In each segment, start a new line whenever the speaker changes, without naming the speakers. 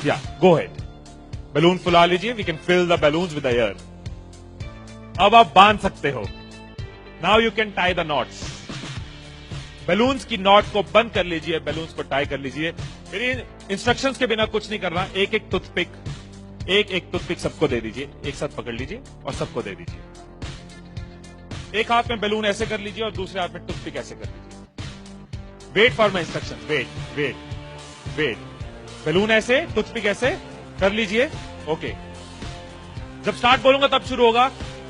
या गो head, balloon फुला लीजिए, we can fill the balloons with air. अब आप बांध सकते हो। Now you can tie the knots. Balloons की नॉट को बंद कर लीजिए, बैलून्स को टाई कर लीजिए। मेरी इंस्ट्रक्शंस के बिना कुछ नहीं करना। एक एक टूथपिक सबको दे दीजिए, एक साथ पकड़ लीजिए और सबको दे दीजिए। एक हाथ में बैलून ऐसे कर लीजिए और दूसरे हाथ में टूथपिक ऐसे कर लीजिए। Wait for my instruction, wait. Balloon ऐसे, टूथपिक ऐसे कर लीजिए। ओके, जब स्टार्ट बोलूंगा तब शुरू होगा।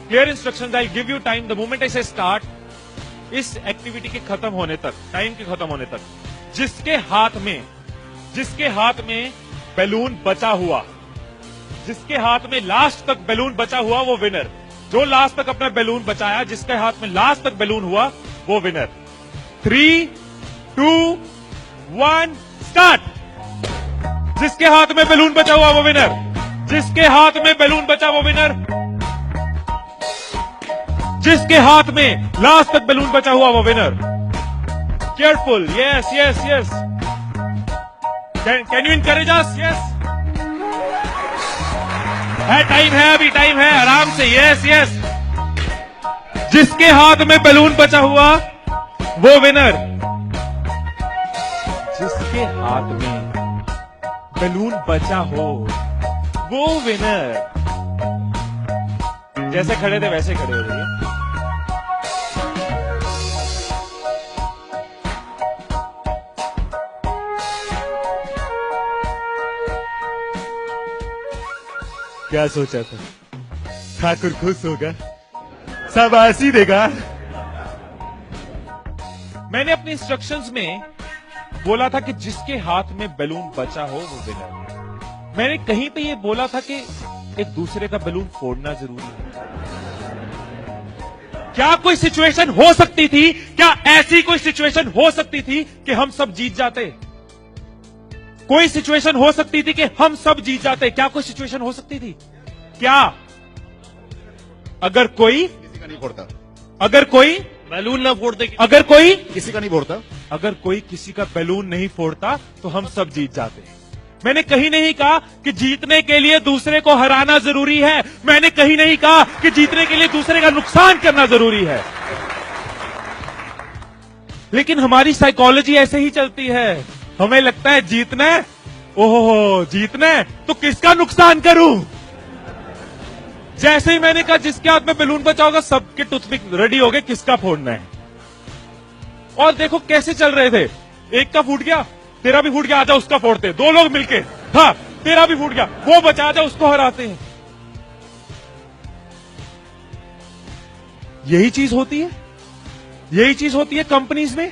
Clear instructions, I give you time. The moment I से स्टार्ट, इस एक्टिविटी के खत्म होने तक, टाइम के खत्म होने तक, जिसके हाथ में बैलून बचा हुआ, जिसके हाथ में लास्ट तक बैलून बचा हुआ, वो विनर। जो लास्ट तक अपना बैलून बचाया, जिसके हाथ में लास्ट तक बैलून हुआ, वो विनर। 3, 2, 1 स्टार्ट। जिसके हाथ में बैलून बचा हुआ वो विनर, जिसके हाथ में बैलून बचा वो विनर, जिसके हाथ में लास्ट तक बैलून बचा हुआ वो winner. Careful, yes. Can you encourage us? Yes, time है, अभी टाइम है, आराम से। यस। जिसके हाथ में बैलून बचा हुआ वो विनर, जिसके हाथ में बैलून बचा हो वो विनर। जैसे खड़े थे वैसे खड़े हो जाइए। क्या सोचा था? ठाकुर खुश होगा, शाबाशी देगा। मैंने अपने इंस्ट्रक्शंस में बोला था कि जिसके हाथ में बैलून बचा हो वो विनर। मैंने कहीं पे ये बोला था कि एक दूसरे का बैलून फोड़ना जरूरी है। क्या कोई सिचुएशन हो सकती थी, क्या ऐसी कोई सिचुएशन हो सकती थी कि हम सब जीत जाते? कोई सिचुएशन हो सकती थी कि हम सब जीत जाते? क्या कोई सिचुएशन हो सकती थी? क्या? अगर कोई
किसी का नहीं फोड़ता,
अगर कोई
बैलून ना फोड़ते,
अगर कोई
किसी का नहीं फोड़ता,
अगर कोई किसी का बैलून नहीं फोड़ता तो हम सब जीत जाते। मैंने कहीं नहीं कहा कि जीतने के लिए दूसरे को हराना जरूरी है। मैंने कहीं नहीं कहा कि जीतने के लिए दूसरे का नुकसान करना जरूरी है। लेकिन हमारी साइकोलॉजी ऐसे ही चलती है। हमें लगता है जीतना है, ओहो जीतना है तो किसका नुकसान करूं। जैसे ही मैंने कहा जिसके हाथ में बैलून बचा होगा, सबके टूथपिक रेडी हो गए, किसका फोड़ना है। और देखो कैसे चल रहे थे। एक का फूट गया, तेरा भी फूट गया, आजा उसका फोड़ते। दो लोग मिलके, हाँ तेरा भी फूट गया, वो बचा, आजा उसको हराते हैं। यही चीज होती है, यही चीज होती है कंपनीज में,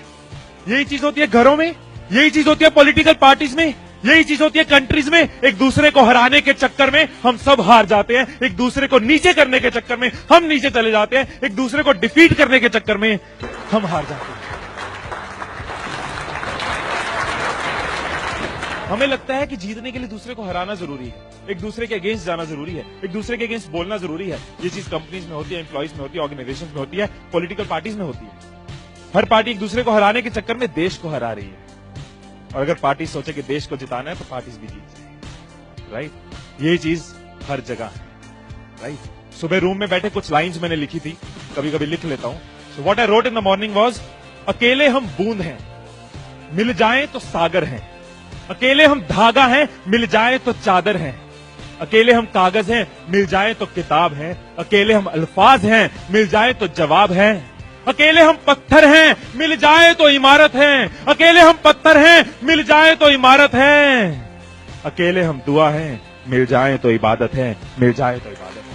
यही चीज होती है घरों में, यही चीज होती है पॉलिटिकल पार्टीज में, यही चीज होती है कंट्रीज में। एक दूसरे को हराने के चक्कर में हम सब हार जाते हैं, एक दूसरे को नीचे करने के चक्कर में हम नीचे चले जाते हैं, एक दूसरे को डिफीट करने के चक्कर में हम हार जाते हैं। हमें लगता है कि जीतने के लिए दूसरे को हराना जरूरी है, एक दूसरे के अगेंस्ट जाना जरूरी है, एक दूसरे के अगेंस्ट बोलना जरूरी है। ये चीज कंपनीज में होती है, एम्प्लॉइज में होती है, ऑर्गेनाइजेशन में होती है, पॉलिटिकल पार्टीज में होती है। हर पार्टी एक दूसरे को हराने के चक्कर में देश को हरा रही है। और अगर पार्टी सोचे कि देश को जिताना है तो पार्टीज भी जीत जाएगी, राइट। यही चीज हर जगह है, राइट। सुबह रूम में बैठे कुछ लाइंस मैंने लिखी थी, कभी कभी लिख लेता हूं। So what I wrote in the morning was, अकेले हम बूंद हैं, मिल जाएं तो सागर हैं। अकेले हम धागा हैं, मिल जाए तो चादर हैं। अकेले हम कागज हैं, मिल जाए तो किताब हैं। अकेले हम अल्फाज हैं, मिल जाए तो जवाब हैं। अकेले हम पत्थर हैं, मिल जाए तो इमारत हैं। अकेले हम पत्थर हैं, मिल जाए तो इमारत है। अकेले हम दुआ हैं, मिल जाए तो इबादत है, मिल जाए तो इबादत है।